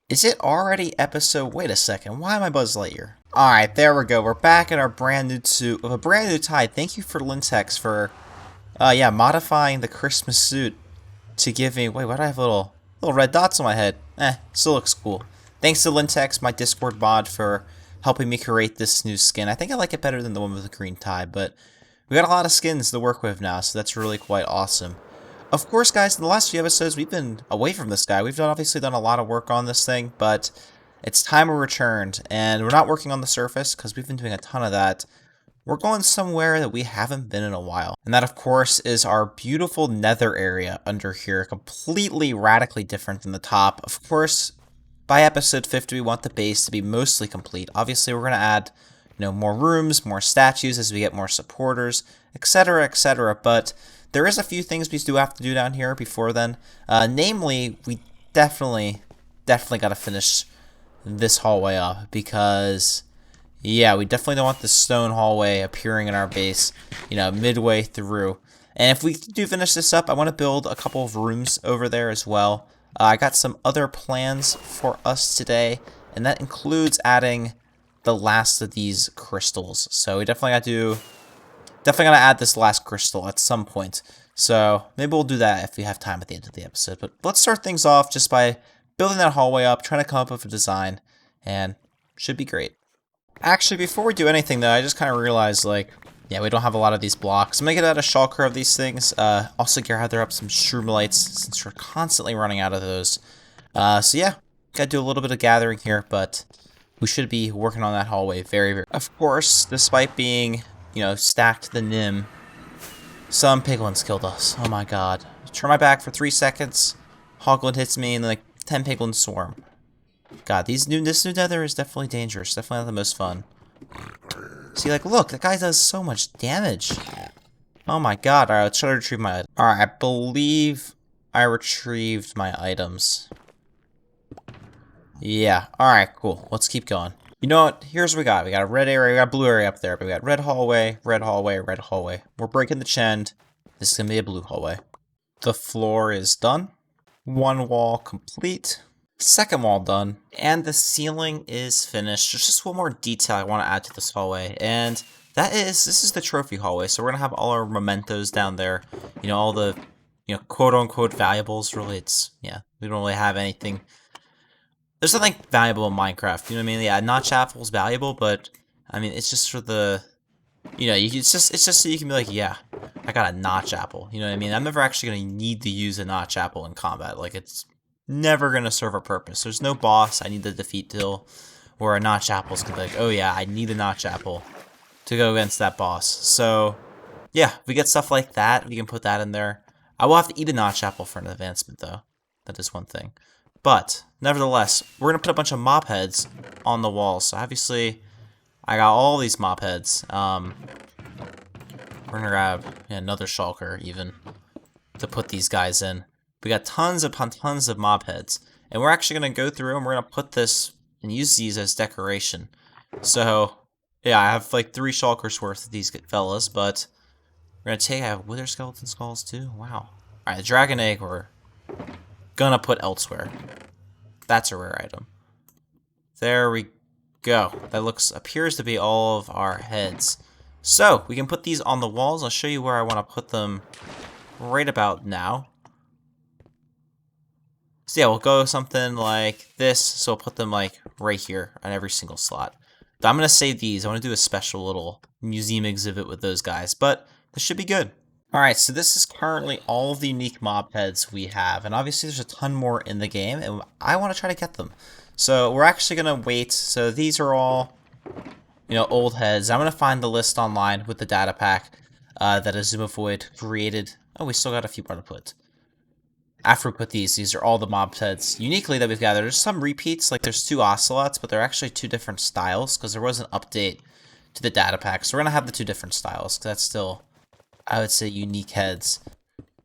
Is it already episode? Wait a second. Why am I Buzz Lightyear? Alright, there we go. We're back in our brand new suit with a brand new tie. Thank you for Lintex for, yeah, modifying the Christmas suit to give me. Wait, why do I have little red dots on my head? Still looks cool. Thanks to Lintex, my Discord mod, for helping me create this new skin. I think I like it better than the one with the green tie, but we got a lot of skins to work with now, so that's really quite awesome. Of course, guys, in the last few episodes, we've been away from this guy. We've obviously done a lot of work on this thing, but it's time we returned, and we're not working on the surface because we've been doing a ton of that. We're going somewhere that we haven't been in a while, and that, of course, is our beautiful nether area under here, completely radically different than the top. Of course, by episode 50, we want the base to be mostly complete. Obviously, we're going to add, more rooms, more statues as we get more supporters, etc., etc., but there is a few things we do have to do down here before then. Namely, we definitely got to finish this hallway up because, yeah, we definitely don't want the stone hallway appearing in our base, midway through. And if we do finish this up, I want to build a couple of rooms over there as well. I got some other plans for us today, and that includes adding the last of these crystals. So we definitely gonna add this last crystal at some point. So maybe we'll do that if we have time at the end of the episode. But let's start things off just by building that hallway up, trying to come up with a design, and should be great. Actually, before we do anything though, I just kind of realized, yeah, we don't have a lot of these blocks. I'm gonna get out a shulker of these things. Also gather up some shroomlights since we're constantly running out of those. So yeah, gotta do a little bit of gathering here, but we should be working on that hallway very. Of course, despite being stacked to the nim, some piglins killed us. Oh my god. Turn my back for 3 seconds, hoglin hits me, and then 10 piglins swarm. God, this new nether is definitely dangerous. Definitely not the most fun. See, look, that guy does so much damage. Oh my god. Alright, let's try to retrieve my items. Alright, I believe I retrieved my items. Yeah, alright, cool. Let's keep going. You know what? Here's what we got. We got a red area, we got a blue area up there, but we got red hallway, red hallway, red hallway. We're breaking the trend. This is gonna be a blue hallway. The floor is done. One wall complete. Second wall done. And the ceiling is finished. There's just one more detail I want to add to this hallway, and this is the trophy hallway. So we're gonna have all our mementos down there. All the, quote unquote valuables. Really, we don't really have anything. There's nothing valuable in Minecraft, you know what I mean? Yeah, notch apple is valuable, but I mean, it's just for the, it's just so you can be like, yeah, I got a notch apple, you know what I mean? I'm never actually gonna need to use a notch apple in combat. It's never gonna serve a purpose. There's no boss I need to defeat till where a notch apple's gonna be like, oh yeah, I need a notch apple to go against that boss. So yeah, if we get stuff like that, we can put that in there. I will have to eat a notch apple for an advancement though. That is one thing. But, nevertheless, we're going to put a bunch of mop heads on the walls. So, obviously, I got all these mop heads. We're going to grab another shulker, even, to put these guys in. We got tons of mop heads. And we're actually going to go through and we're going to put this and use these as decoration. So, yeah, I have 3 shulkers worth of these fellas, but we're going to take, I have wither skeleton skulls too. Wow. Alright, the dragon egg we're gonna put elsewhere. That's a rare item. There we go. That appears to be all of our heads. So we can put these on the walls. I'll show you where I want to put them right about now. So yeah, we'll go something like this. So we'll put them right here on every single slot. I'm gonna save these. I want to do a special little museum exhibit with those guys, but this should be good. Alright, so this is currently all of the unique mob heads we have, and obviously there's a ton more in the game, and I want to try to get them. So we're actually going to wait. So these are all, old heads. I'm going to find the list online with the data pack that Azumovoid created. Oh, we still got a few more to put. After we put these are all the mob heads uniquely that we've gathered. There's some repeats, there's 2 ocelots, but they're actually 2 different styles, because there was an update to the data pack. So we're going to have the 2 different styles, because that's still, I would say, unique heads.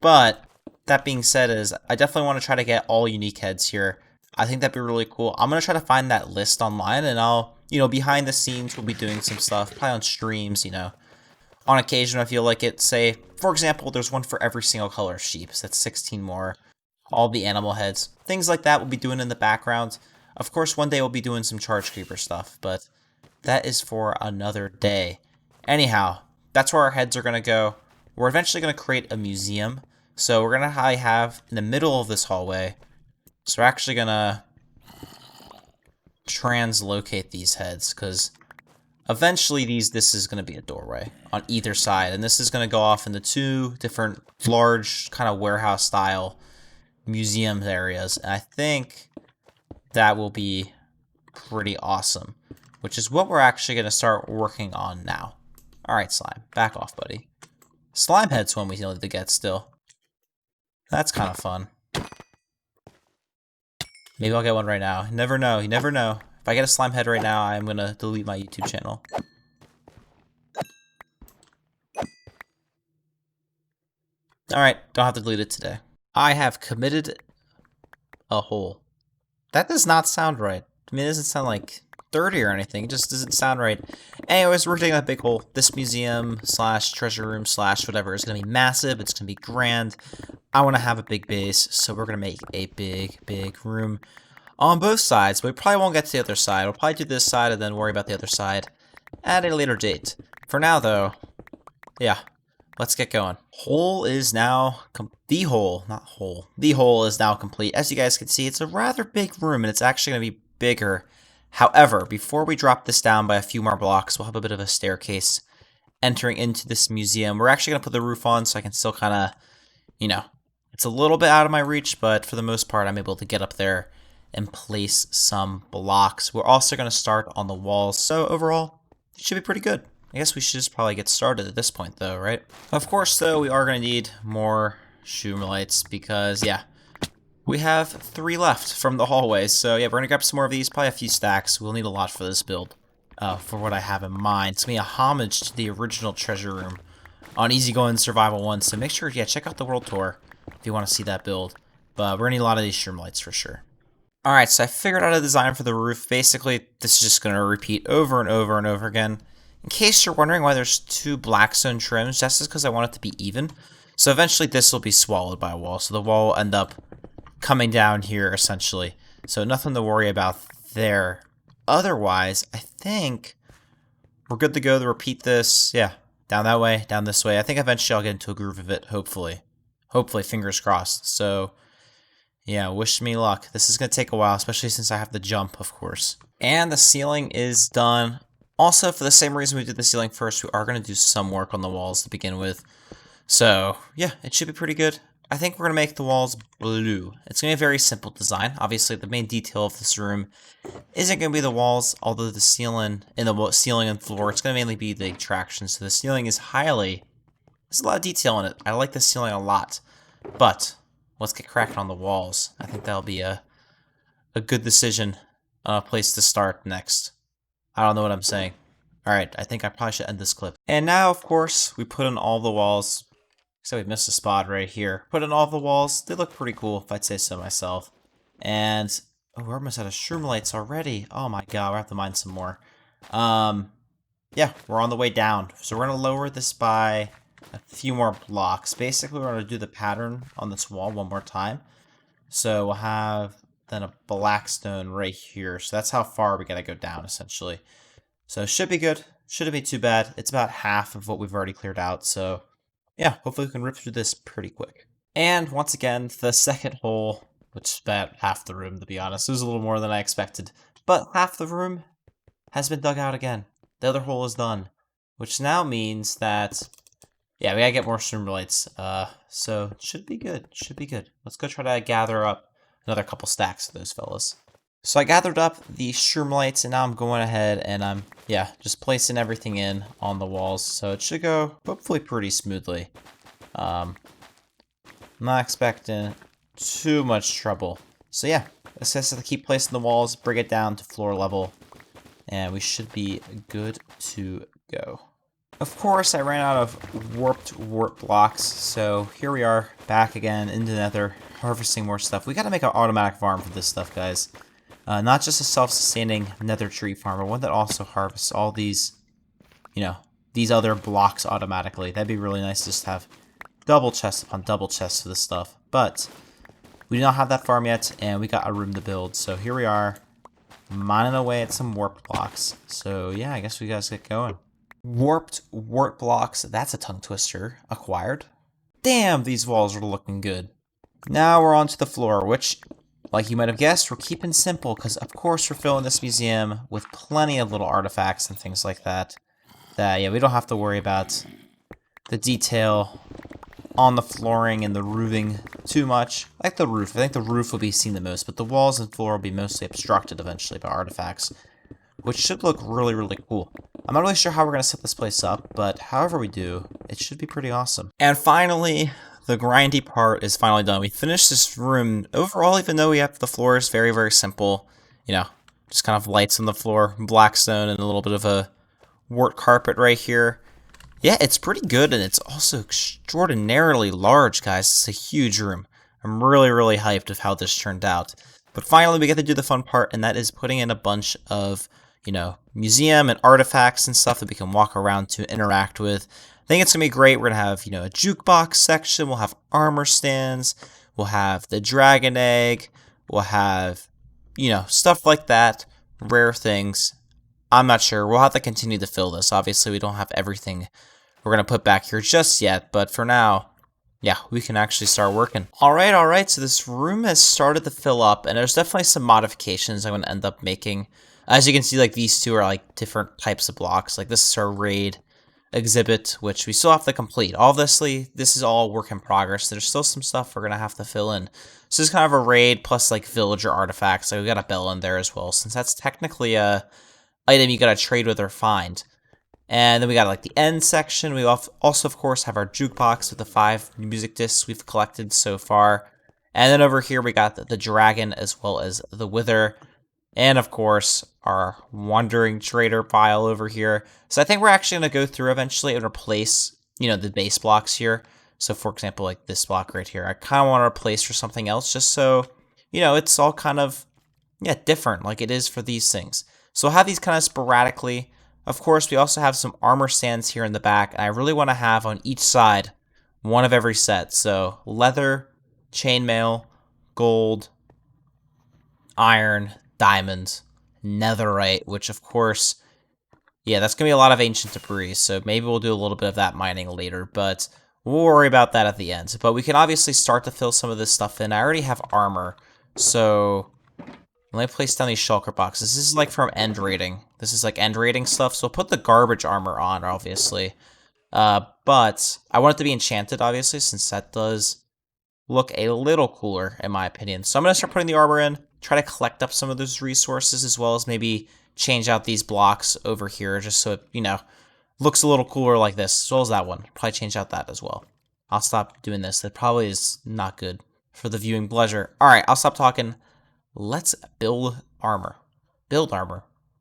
But that being said, I definitely want to try to get all unique heads here. I think that'd be really cool. I'm gonna try to find that list online, and I'll, behind the scenes, we'll be doing some stuff, probably on streams, on occasion I feel like it. Say, for example, there's one for every single color of sheep, so that's 16 more. All the animal heads, things like that we'll be doing in the background. Of course, one day we'll be doing some charge creeper stuff, but that is for another day. Anyhow, that's where our heads are going to go. We're eventually going to create a museum. So we're going to have in the middle of this hallway. So we're actually going to translocate these heads because eventually this is going to be a doorway on either side. And this is going to go off into two different large kind of warehouse style museum areas. And I think that will be pretty awesome, which is what we're actually going to start working on now. All right, slime, back off, buddy. Slime head's one we need to get still. That's kind of fun. Maybe I'll get one right now. You never know. You never know. If I get a slime head right now, I'm going to delete my YouTube channel. Alright, don't have to delete it today. I have committed a hole. That does not sound right. I mean, it doesn't sound like dirty or anything. It just doesn't sound right. Anyways, we're digging a big hole. This museum slash treasure room slash whatever is going to be massive. It's going to be grand. I want to have a big base, so we're going to make a big room on both sides. But we probably won't get to the other side. We'll probably do this side and then worry about the other side at a later date. For now, though, yeah, let's get going. Hole is now the hole is now complete. As you guys can see, it's a rather big room, and it's actually going to be bigger. However, before we drop this down by a few more blocks, we'll have a bit of a staircase entering into this museum. We're actually going to put the roof on so I can still kind of, you know, it's a little bit out of my reach, but for the most part, I'm able to get up there and place some blocks. We're also going to start on the walls, so overall, it should be pretty good. I guess we should just probably get started at this point, though, right? Of course, though, we are going to need more shroomlights because, yeah, we have 3 left from the hallways. So, yeah, we're going to grab some more of these, probably a few stacks. We'll need a lot for this build, for what I have in mind. It's going to be a homage to the original treasure room on EasyGoing Survival 1. So make sure, yeah, check out the world tour if you want to see that build. But we're going to need a lot of these shroomlights for sure. Alright, so I figured out a design for the roof. Basically, this is just going to repeat over and over and over again. In case you're wondering why there's 2 blackstone trims, that's just because I want it to be even. So eventually this will be swallowed by a wall. So the wall will end up coming down here, essentially. So nothing to worry about there. Otherwise, I think we're good to go to repeat this. Yeah, down that way, down this way. I think eventually I'll get into a groove of it, hopefully. Hopefully, fingers crossed. So, yeah, wish me luck. This is going to take a while, especially since I have to jump, of course. And the ceiling is done. Also, for the same reason we did the ceiling first, we are going to do some work on the walls to begin with. So, yeah, it should be pretty good. I think we're going to make the walls blue. It's going to be a very simple design. Obviously, the main detail of this room isn't going to be the walls, although the ceiling and floor, it's going to mainly be the attractions. So the ceiling is there's a lot of detail in it. I like the ceiling a lot. But let's get cracking on the walls. I think that'll be a good decision, place to start next. I don't know what I'm saying. Alright, I think I probably should end this clip. And now, of course, we put in all the walls. So we missed a spot right here. Put in all the walls. They look pretty cool, if I'd say so myself. And, oh, we're almost out of shroomlights already. Oh my god, we'll have to mine some more. Yeah, we're on the way down. So we're going to lower this by a few more blocks. Basically, we're going to do the pattern on this wall one more time. So we'll have then a black stone right here. So that's how far we got to go down, essentially. So it should be good. Shouldn't be too bad. It's about half of what we've already cleared out. So yeah, hopefully we can rip through this pretty quick. And once again, the second hole, which is about half the room, to be honest. It was a little more than I expected. But half the room has been dug out again. The other hole is done. Which now means that, yeah, we gotta get more shroomlights. So it should be good. Should be good. Let's go try to gather up another couple stacks of those fellas. So I gathered up the shroomlights, and now I'm going ahead and I'm, yeah, just placing everything in on the walls. So it should go, hopefully, pretty smoothly. I'm not expecting too much trouble. So yeah, let's just have to keep placing the walls, bring it down to floor level, and we should be good to go. Of course, I ran out of warp blocks, so here we are, back again into Nether, harvesting more stuff. We gotta make an automatic farm for this stuff, guys. Not just a self-sustaining nether tree farm, but one that also harvests all these, you know, these other blocks automatically. That'd be really nice just to have double chests upon double chests for this stuff. But we do not have that farm yet, and we got a room to build. So here we are, mining away at some warped blocks. So yeah, I guess we guys get going. Warped wart blocks, that's a tongue twister. Acquired. Damn, these walls are looking good. Now we're on to the floor, which, like you might have guessed, we're keeping simple, because of course we're filling this museum with plenty of little artifacts and things like that. Yeah, we don't have to worry about the detail on the flooring and the roofing too much. Like the roof. I think the roof will be seen the most, but the walls and floor will be mostly obstructed eventually by artifacts, which should look really, really cool. I'm not really sure how we're going to set this place up, but however we do, it should be pretty awesome. And finally, the grindy part is finally done. We finished this room overall, even though we have the floor is very, very simple. You know, just kind of lights on the floor, black stone, and a little bit of a wart carpet right here. Yeah, it's pretty good, and it's also extraordinarily large, guys. It's a huge room. I'm really, really hyped of how this turned out. But finally, we get to do the fun part, and that is putting in a bunch of, you know, museum and artifacts and stuff that we can walk around to interact with. I think it's going to be great. We're going to have, you know, a jukebox section. We'll have armor stands. We'll have the dragon egg. We'll have, you know, stuff like that. Rare things. I'm not sure. We'll have to continue to fill this. Obviously, we don't have everything we're going to put back here just yet, but for now, yeah, we can actually start working. All right, so this room has started to fill up, and there's definitely some modifications I'm going to end up making. As you can see, like, these two are, like, different types of blocks. Like, this is our raid exhibit, which we still have to complete. Obviously, this is all work in progress. There's still some stuff we're going to have to fill in. So this is kind of a raid plus, like, villager artifacts. So we got a bell in there as well, since that's technically a item you got to trade with or find. And then we got like the end section. We also, of course, have our jukebox with the 5 music discs we've collected so far. And then over here we got the dragon as well as the wither. And of course, our wandering trader pile over here. So I think we're actually going to go through eventually and replace, you know, the base blocks here. So for example, like this block right here, I kind of want to replace for something else just so, you know, it's all kind of, yeah, different like it is for these things. So we'll have these kind of sporadically. Of course, we also have some armor stands here in the back, and I really want to have on each side one of every set. So leather, chainmail, gold, iron, diamond, netherite, which of course, yeah, that's going to be a lot of ancient debris, so maybe we'll do a little bit of that mining later, but we'll worry about that at the end. But we can obviously start to fill some of this stuff in. I already have armor, so let me place down these shulker boxes. This is like from end rating. This is like end rating stuff. So I'll put the garbage armor on, obviously. But I want it to be enchanted, obviously, since that does look a little cooler, in my opinion. So I'm going to start putting the armor in, try to collect up some of those resources, as well as maybe change out these blocks over here, just so it, you know, looks a little cooler like this, as well as that one. Probably change out that as well. I'll stop doing this. That probably is not good for the viewing pleasure. All right, I'll stop talking. Let's build armor,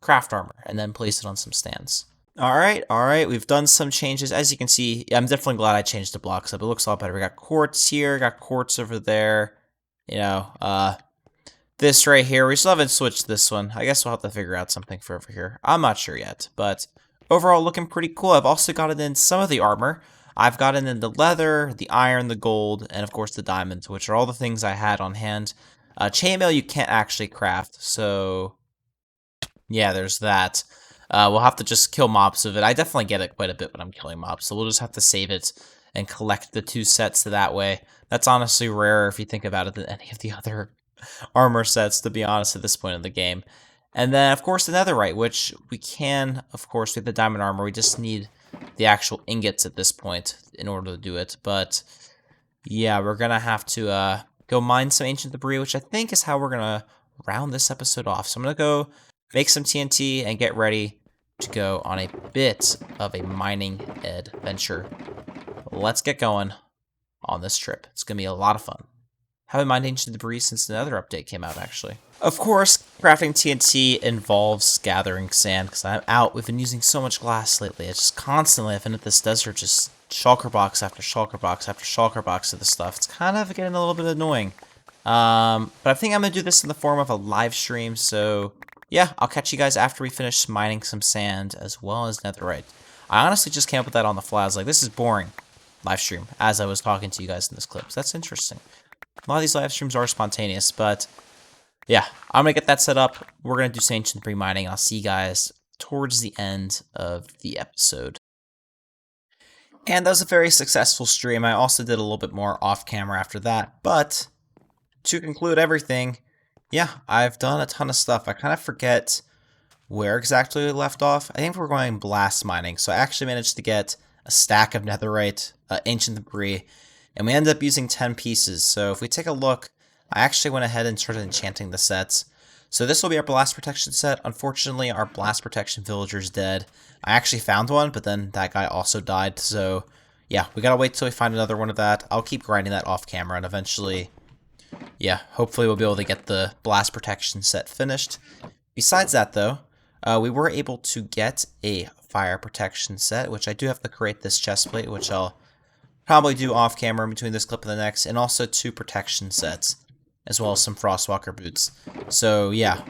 craft armor, and then place it on some stands. All right, we've done some changes. As you can see, I'm definitely glad I changed the blocks up. It looks a lot better. We got quartz here, got quartz over there. You know, this right here, we still haven't switched this one. I guess we'll have to figure out something for over here. I'm not sure yet, but overall looking pretty cool. I've also gotten in some of the armor. I've gotten in the leather, the iron, the gold, and of course the diamonds, which are all the things I had on hand. Chainmail you can't actually craft, so yeah, there's that. We'll have to just kill mobs with it. I definitely get it quite a bit when I'm killing mobs, so we'll just have to save it and collect the 2 sets that way. That's honestly rarer if you think about it than any of the other armor sets, to be honest, at this point in the game. And then, of course, the netherite, which we can, of course, with the diamond armor. We just need the actual ingots at this point in order to do it. But yeah, we're going to have to go mine some ancient debris, which I think is how we're going to round this episode off. So I'm going to go make some TNT and get ready to go on a bit of a mining adventure. Let's get going on this trip. It's going to be a lot of fun. Haven't mined ancient debris since the Nether update came out, actually. Of course, crafting TNT involves gathering sand, because I'm out. We've been using so much glass lately. It's just constantly, I've been at this desert, just shulker box after shulker box after shulker box of this stuff. It's kind of getting a little bit annoying. But I think I'm going to do this in the form of a live stream, so yeah, I'll catch you guys after we finish mining some sand as well as netherite. I honestly just came up with that on the fly. I was like, this is boring. Live stream, as I was talking to you guys in this clip. So that's interesting. A lot of these live streams are spontaneous, but Yeah, I'm gonna get that set up. We're gonna do some ancient debris mining. I'll see you guys towards the end of the episode. And that was a very successful stream. I also did a little bit more off camera after that. But to conclude everything, yeah, I've done a ton of stuff. I kind of forget where exactly we left off. I think we're going blast mining. So I actually managed to get a stack of netherite, ancient debris, and we ended up using 10 pieces. So if we take a look, I actually went ahead and started enchanting the sets. So this will be our blast protection set. Unfortunately, our blast protection villager is dead. I actually found one, but then that guy also died. So yeah, we gotta wait till we find another one of that. I'll keep grinding that off camera, and eventually, yeah, hopefully we'll be able to get the blast protection set finished. Besides that, though, we were able to get a fire protection set, which I do have to create this chestplate, which I'll probably do off camera in between this clip and the next, and also 2 protection sets, as well as some Frostwalker boots. So yeah,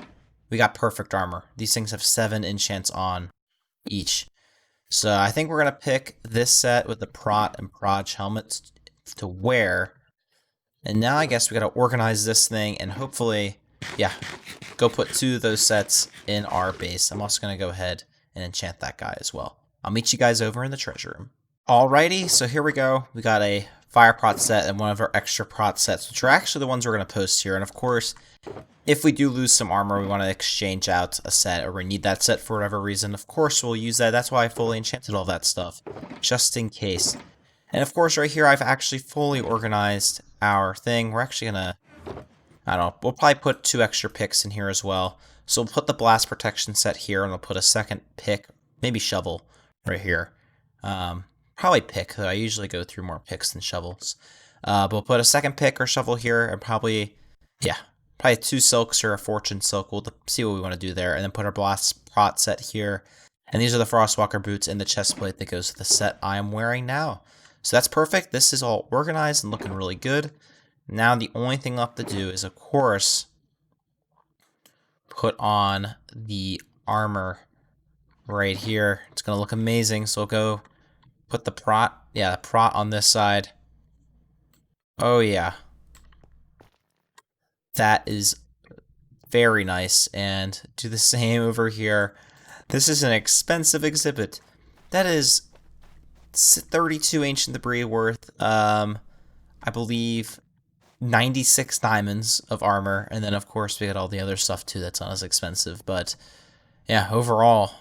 we got perfect armor. These things have 7 enchants on each. So I think we're going to pick this set with the Prot and Proj helmets to wear. And now I guess we got to organize this thing and hopefully, yeah, go put 2 of those sets in our base. I'm also going to go ahead and enchant that guy as well. I'll meet you guys over in the treasure room. Alrighty, so here we go. We got a fire prot set and one of our extra prot sets, which are actually the ones we're going to post here. And of course, if we do lose some armor, we want to exchange out a set, or we need that set for whatever reason, of course we'll use that. That's why I fully enchanted all that stuff, just in case. And of course, right here, I've actually fully organized our thing. We're actually going to, I don't know, we'll probably put 2 extra picks in here as well. So we'll put the blast protection set here, and we'll put a second pick, maybe shovel, right here. Probably pick, though I usually go through more picks than shovels. But we'll put a second pick or shovel here, and probably, yeah, probably 2 silks or a fortune silk. We'll see what we want to do there, and then put our blast prot set here. And these are the Frostwalker boots and the chestplate that goes with the set I am wearing now. So that's perfect. This is all organized and looking really good. Now the only thing left to do is, of course, put on the armor right here. It's going to look amazing, so we'll go put the prot, yeah, the prot on this side. Oh yeah. That is very nice. And do the same over here. This is an expensive exhibit. That is 32 ancient debris worth, I believe, 96 diamonds of armor. And then, of course, we got all the other stuff, too, that's not as expensive. But, yeah, overall,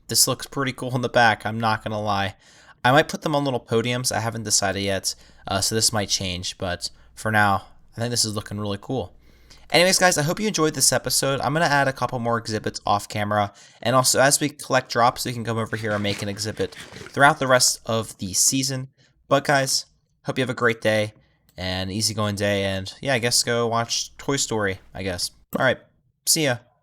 this looks pretty cool in the back. I'm not going to lie. I might put them on little podiums. I haven't decided yet, so this might change. But for now, I think this is looking really cool. Anyways, guys, I hope you enjoyed this episode. I'm going to add a couple more exhibits off camera. And also, as we collect drops, we can come over here and make an exhibit throughout the rest of the season. But, guys, hope you have a great day and easygoing day. And, yeah, I guess go watch Toy Story, I guess. All right, see ya.